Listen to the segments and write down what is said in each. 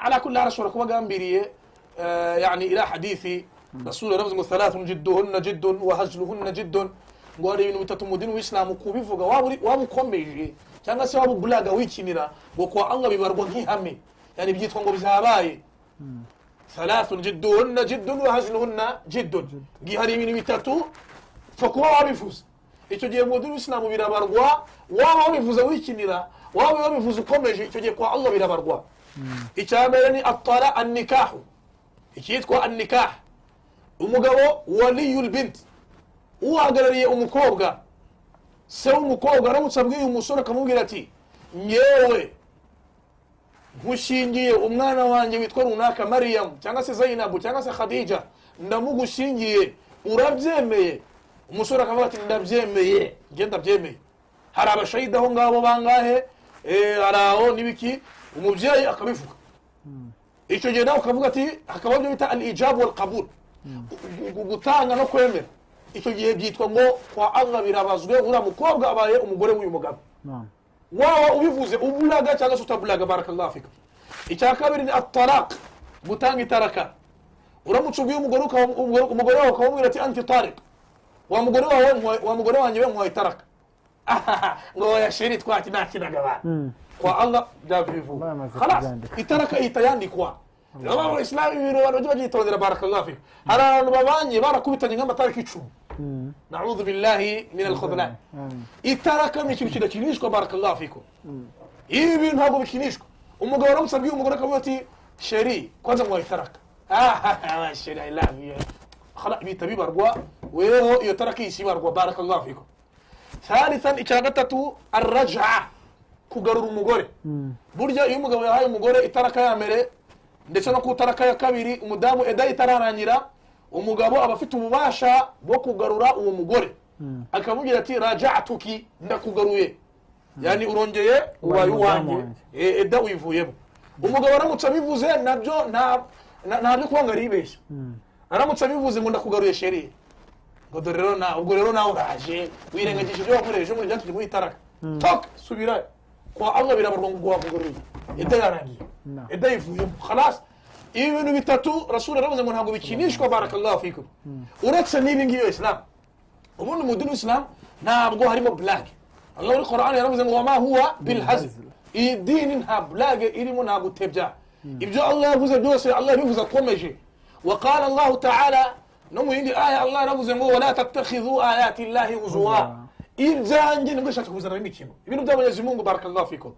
على كل حال رسولك وقامبريه يعني الى حديثي رسول رمز ثلاث جدهن جد وهزلهن جد ngwari ibintu bitatu mu dini w'Islam kubivuga wabukomeje cyangwa se wabubulaga wikinira ngo kwa Allah bibarwa nk'ihame yani byitwa ngo bizabaye ثلاث جدهن جد وهزلهن جد gihari ibintu bitatu fa kuba wabivuze icyo gihe mu dini w'Islam birabarwa waba wabivuze wikinira waba wabivuze ukomeje icyo gihe kwa Allah birabarwa icyambere ni at-tala an-nikah ikitwa an-nikah umugabo waliyul bint uhagarariye umukobwa se w'umukobwa aramutse abwiye umusore akamubwira ati nyewe nkushingiye umwana wanjye witwa runaka Maryam cyangwa se Zainab cyangwa se Khadija ndamugushingiye urabyemeye umusore akavuga ati ndabyemeye ngenda byemeye hari abashahida aho ngabo bangahe araho nibiki umubyeyi akabivuga icyo gihe nawe ukavuga ati hakaba byo bita al-ijab wal qabul gutanga no kwemera icyo gihe byitwa ngo kwa Allah birabazwe ura mukobwa abaye umugore w'uyu mugabo wawa ubivuze ubulaga cyangwa se utabulaga barakallahu fika icya kabiri ni at-talaq gutanga itaraka uramutse ubwiye umugore wawe ukamubwira ati anti tariq wa mugore wanjye we nkwaye itaraka ngo yashiri twaki nakinaga abantu kwa Allah byabivu خلاص itaraka itayandikwa Raba Islam ibiro bano bagitondera barakallahu fika hari abantu babanye barakubitanye nk'amatariki 10 na'udhu billahi min al-khudlan itaraka ni ikintu kidakinishwa barakallahu fikum ibi ntabwo bikinishwa umugabo aramutse abwiye umugore akavuga ati sheri kwanza ngo itaraka sheri I love you خلاص bitabibarwa weho iyo taraka isibarwa barakallahu fikum ثالثا icyagatatu ar-raj'a kugarura umugore burya iyo umugabo yahaye umugore itaraka ya mbere ndetse no kutaraka ya kabiri umudamu eda itararangira umugabo aba afite ububasha bwo kugarura uwo mugore akamubwira ati raja'tuki ndakugaruye yani urongeye ubaye uwanjye eda uyivuyemo umugabo aramutse abivuze nabyo ntabyo kwanga ribeshya aramutse abivuze ngo ndakugaruye sheri ngo dorero na ubwo rero nawe uraje wirengagije ibyo wakoresheje muri byatuje muri itaraka tok subira kwa Allah birabarwa ngo wakugaruye eda yarangiye eda yivuyemo خلاص ibintu bitatu rasul aravuze ngo ntabwo bikinishwa barakallahu fikum uretse nibi ngiyo Islam ubundi mu dini w'Islam ntabwo harimo blague Allah muri Qur'an yaravuze ngo wama huwa bil hazl idini nta blague irimo nta gutebya ibyo Allah yavuze byose Allah yabivuze akomeje wa qala Allah ta'ala no mu yindi aya Allah yaravuze ngo wala tattakhidhu ayati llahi huzwa ibyanjye ngo shaka kuzana imikino ibintu by'abanyezi Mungu barakallahu fikum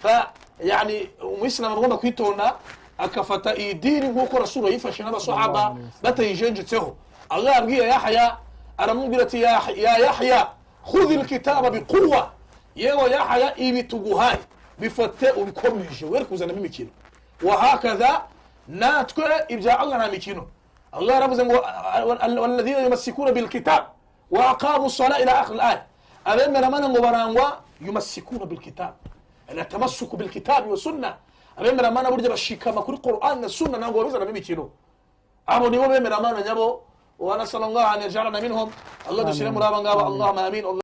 fa yani umuslim agomba kwitonda akafata idini nkuko rasul yifashe n'abasahaba batayijenjetseho Allah yabwiye Yahya aramubwira ati ya Yahya khudh alkitaba biquwwa yewe Yahya ibituguhaye bifate ubikomeje were kuzana imikino wa hakaza natwe ibya Allah na mikino Allah yaravuze ngo walladhina yumassikuna bilkitab wa aqamu as-salata ila akhir al-ayah abemera mana ngo barangwa yumassikuna bilkitab التمسك بالكتاب والسنه abemera mana burya bashikama kuri Qur'an na sunna nango babizana bimikino abo nibo bemera mana nyabo wa nasallallahu an yajalana minhum Allah dushire muri abangaba Allahumma amin.